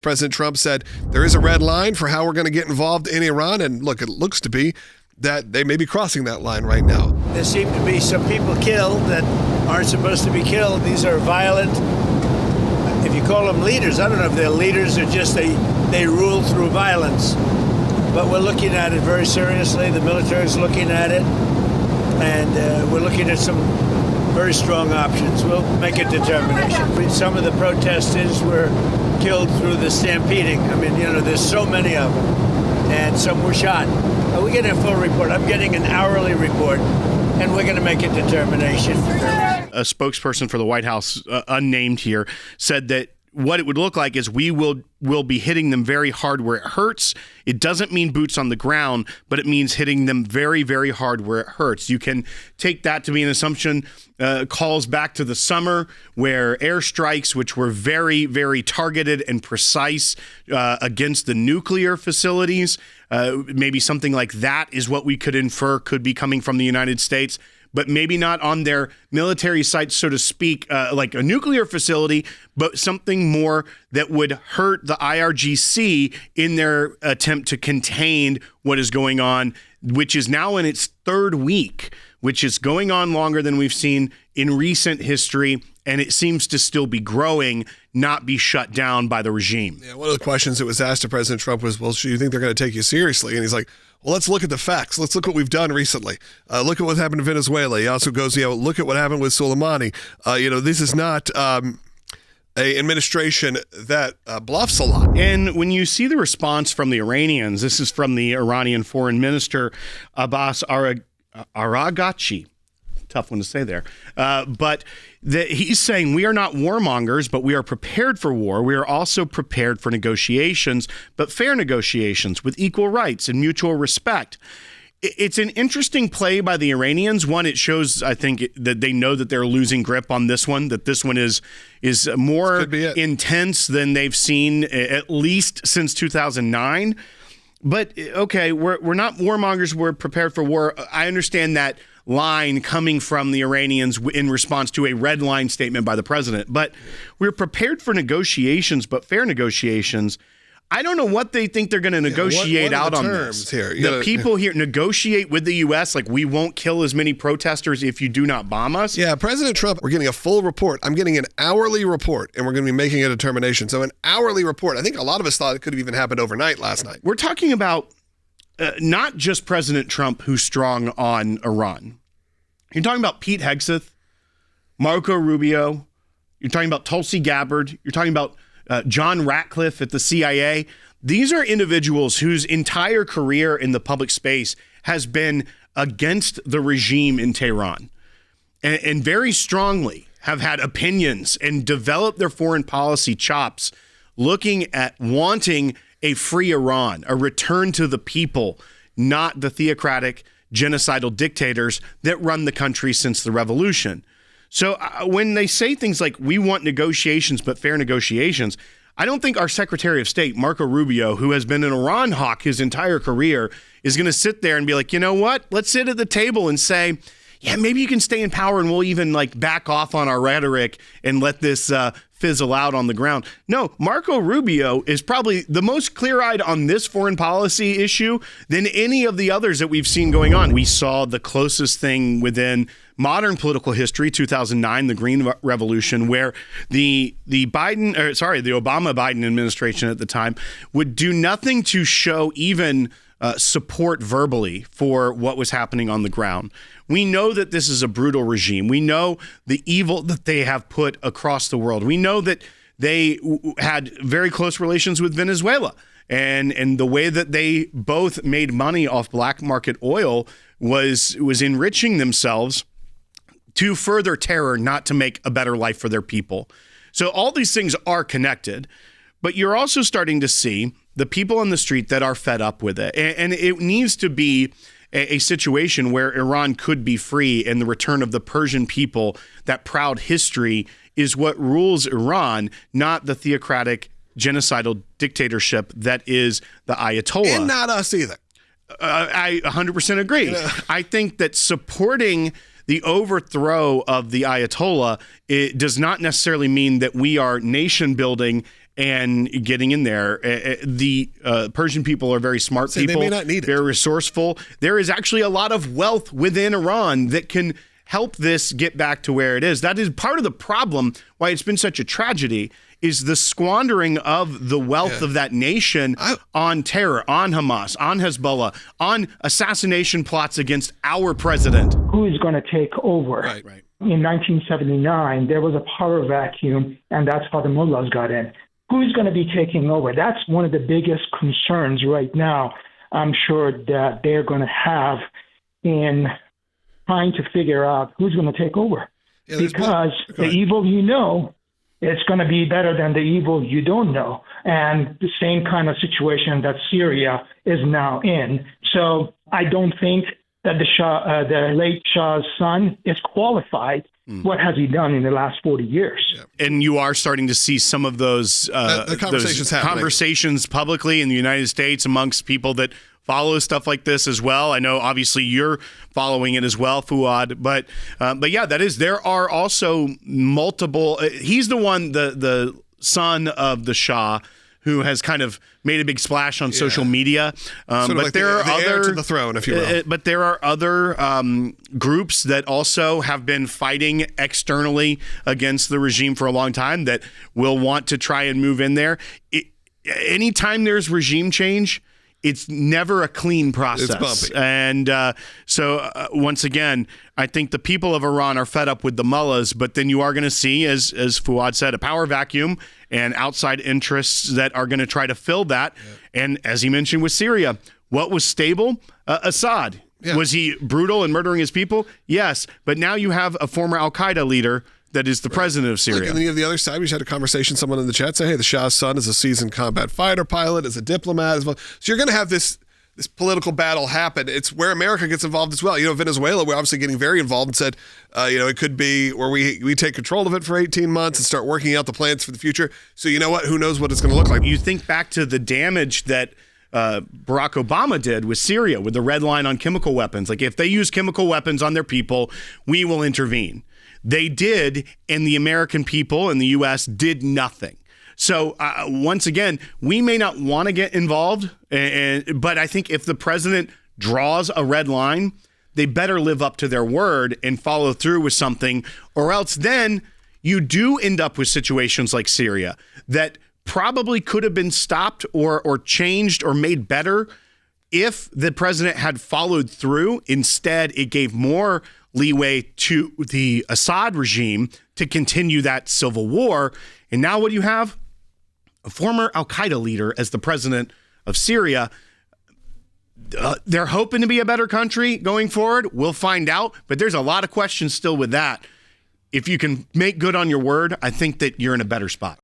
President Trump said there is a red line for how we're going to get involved in Iran. And look, it looks to be that they may be crossing that line right now. There seem to be some people killed that aren't supposed to be killed. These are violent, if you call them leaders, I don't know if they're leaders or just they rule through violence. But we're looking at it very seriously. The military is looking at it. And we're looking at some very strong options. We'll make a determination. Some of the protesters were killed through the stampeding. I mean, there's so many of them. And some were shot. We're getting a full report. I'm getting an hourly report, and we're going to make a determination. A spokesperson for the White House, unnamed here, said that what it would look like is we will be hitting them very hard where it hurts. It doesn't mean boots on the ground, but it means hitting them very, very hard where it hurts. You can take that to be an assumption, calls back to the summer where airstrikes, which were very, very targeted and precise against the nuclear facilities, maybe something like that is what we could infer could be coming from the United States, but maybe not on their military sites, so to speak, like a nuclear facility, but something more that would hurt the IRGC in their attempt to contain what is going on, which is now in its third week, which is going on longer than we've seen in recent history, and it seems to still be growing, not be shut down by the regime. Yeah, one of the questions that was asked to President Trump was, well, do you think they're going to take you seriously? And he's like, well, let's look at the facts. Let's look what we've done recently. Look at what happened in Venezuela. He also goes, look at what happened with Soleimani. This is not an administration that bluffs a lot. And when you see the response from the Iranians, this is from the Iranian Foreign Minister Abbas Araghchi. Tough one to say there. But he's saying we are not warmongers, but we are prepared for war. We are also prepared for negotiations, but fair negotiations with equal rights and mutual respect. It's an interesting play by the Iranians. One, it shows, I think, that they know that they're losing grip on this one, that this one is more intense than they've seen, at least since 2009. But, okay, we're not warmongers. We're prepared for war. I understand that line coming from the Iranians in response to a red line statement by the president. But we're prepared for negotiations, but fair negotiations. I don't know what they think they're going to negotiate out on this. Here? The people here negotiate with the U.S. like we won't kill as many protesters if you do not bomb us. Yeah, President Trump, we're getting a full report. I'm getting an hourly report, and we're going to be making a determination. So an hourly report. I think a lot of us thought it could have even happened overnight last night. We're talking about not just President Trump who's strong on Iran. You're talking about Pete Hegseth, Marco Rubio. You're talking about Tulsi Gabbard. You're talking about John Ratcliffe at the CIA. These are individuals whose entire career in the public space has been against the regime in Tehran and very strongly have had opinions and developed their foreign policy chops looking at wanting a free Iran, a return to the people, not the theocratic genocidal dictators that run the country since the revolution. So when they say things like, we want negotiations, but fair negotiations, I don't think our Secretary of State, Marco Rubio, who has been an Iran hawk his entire career, is going to sit there and be like, you know what? Let's sit at the table and say, yeah, maybe you can stay in power and we'll even back off on our rhetoric and let this fizzle out on the ground. No, Marco Rubio is probably the most clear-eyed on this foreign policy issue than any of the others that we've seen going on. We saw the closest thing within modern political history, 2009, the Green Revolution, where the Obama-Biden administration at the time would do nothing to show even support verbally for what was happening on the ground. We know that this is a brutal regime. We know the evil that they have put across the world. We know that they had very close relations with Venezuela. And the way that they both made money off black market oil was enriching themselves to further terror, not to make a better life for their people. So all these things are connected. But you're also starting to see the people on the street that are fed up with it. And it needs to be a situation where Iran could be free and the return of the Persian people, that proud history, is what rules Iran, not the theocratic genocidal dictatorship that is the Ayatollah. And not us either. I 100% agree. I think that supporting the overthrow of the Ayatollah, it does not necessarily mean that we are nation building and getting in there. The Persian people are very smart people. They may not need it. Very resourceful. There is actually a lot of wealth within Iran that can help this get back to where it is. That is part of the problem why it's been such a tragedy, is the squandering of the wealth of that nation on terror, on Hamas, on Hezbollah, on assassination plots against our president. Who is going to take over? Right. In 1979, there was a power vacuum, and that's how the mullahs got in. Who's going to be taking over? That's one of the biggest concerns right now, I'm sure, that they're going to have in trying to figure out who's going to take over. Yeah, because the evil you know, it's going to be better than the evil you don't know. And the same kind of situation that Syria is now in. So I don't think that the late Shah's son is qualified. What has he done in the last 40 years? Yeah. And you are starting to see some of those, conversations publicly in the United States amongst people that follow stuff like this as well. I know obviously you're following it as well, Fuad, but yeah, there are also multiple. He's the one, the son of the Shah, who has kind of made a big splash on social media. But like there are other heir to the throne, if you will. But there are other groups that also have been fighting externally against the regime for a long time that will want to try and move in there. Anytime there's regime change, it's never a clean process. It's bumpy. And so once again, I think the people of Iran are fed up with the mullahs, but then you are going to see, as Fuad said, a power vacuum and outside interests that are going to try to fill that. Yeah. And as he mentioned with Syria, what was stable? Assad. Yeah. Was he brutal and murdering his people? Yes. But now you have a former al-Qaeda leader that is the president of Syria. And then you have the other side. We just had a conversation, someone in the chat say, hey, the Shah's son is a seasoned combat fighter pilot, is a diplomat as well. So you're going to have this political battle happen. It's where America gets involved as well. Venezuela, we're obviously getting very involved and said, it could be where we take control of it for 18 months and start working out the plans for the future. So you know what? Who knows what it's going to look like? You think back to the damage that Barack Obama did with Syria, with the red line on chemical weapons. Like, if they use chemical weapons on their people, we will intervene. They did, and the American people and the U.S. did nothing. So once again, we may not want to get involved, but I think if the president draws a red line, they better live up to their word and follow through with something, or else then you do end up with situations like Syria that probably could have been stopped or changed or made better if the president had followed through. Instead, it gave more leeway to the Assad regime to continue that civil war. And now what do you have? A former al-Qaeda leader as the president of Syria. They're hoping to be a better country going forward. We'll find out. But there's a lot of questions still with that. If you can make good on your word, I think that you're in a better spot.